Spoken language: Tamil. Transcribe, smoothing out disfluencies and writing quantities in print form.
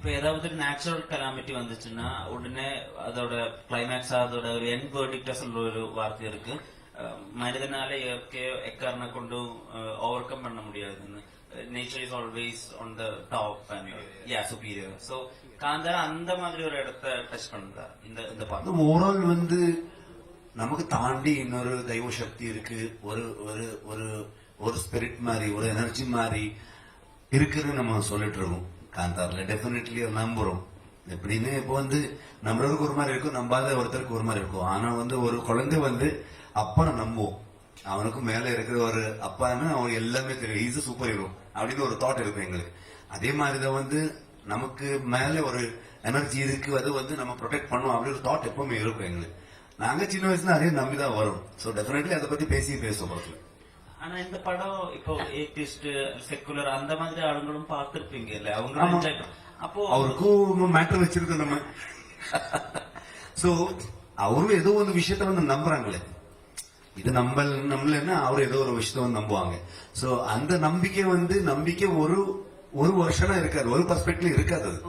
இப்ப ஏதாவது ஒரு நேச்சுரல் கலாமிட்டி வந்துச்சுன்னா உடனே அதோட கிளைமேக்ஸ் அதோட ஒரு என் வேர்டிக்டா சொல்ற ஒரு வார்த்தை இருக்கு. மனிதனால இயற்கையை எக்காரண கொண்டும் ஓவர் கம் பண்ண முடியாதுன்னு. Nature is always on the top and superior. So Kantara அந்த மாதிரி ஒரு இடத்தை டச் பண்ணுதா இந்த பாட்டு? ஓவரால் வந்து நமக்கு தாண்டி இன்னொரு தெய்வ சக்தி இருக்கு, ஒரு ஒரு ஒரு ஒரு ஸ்பிரிட் மாதிரி, ஒரு எனர்ஜி மாதிரி இருக்குன்னு நம்ம சொல்லிட்டு இருக்கோம் காந்தாரில். டெஃபினெட்லி நம்புறோம். எப்படின்னு இப்போ வந்து நம்புறதுக்கு ஒரு மாதிரி இருக்கும், நம்பாத ஒருத்தருக்கு ஒரு மாதிரி இருக்கும். ஆனா வந்து ஒரு குழந்தை வந்து அப்பனை நம்புவோம், அவனுக்கு மேல இருக்கிற ஒரு அப்பான்னு அவன் எல்லாமே தெரியும், ஈஸி சூப்பர் ஹீரோ அப்படின்னு ஒரு தாட் இருக்கும் எங்களுக்கு. அதே மாதிரிதான் வந்து நமக்கு மேல ஒரு எனர்ஜி இருக்கு, அது வந்து நம்ம ப்ரொடெக்ட் பண்ணுவோம் அப்படி ஒரு தாட் எப்பவுமே இருக்கும் எங்களுக்கு. நாங்க சின்ன வயசுல நிறைய நம்பிதான் வரும். சோ டெஃபினெட்லி அதை பத்தி பேசுவோம் படத்துல. ஆனா இந்த படம் இப்போ ஏத்திஸ்ட் செக்குலர் அந்த மாதிரி ஆளுங்களும் பார்த்திருப்பீங்க இல்ல, அவங்க அப்போ அவருக்கும் மேட்டர் வச்சிருக்கோம் நம்ம. சோ அவரும் ஏதோ ஒரு விஷயத்த வந்து நம்புறாங்களே, இது நம்மளன்னா அவர் ஏதோ ஒரு விஷயத்த வந்து நம்புவாங்க. சோ அந்த நம்பிக்கை வந்து நம்பிக்கை ஒரு வருஷம் இருக்காது, ஒரு பர்ஸ்பெக்டிவ் இருக்காது.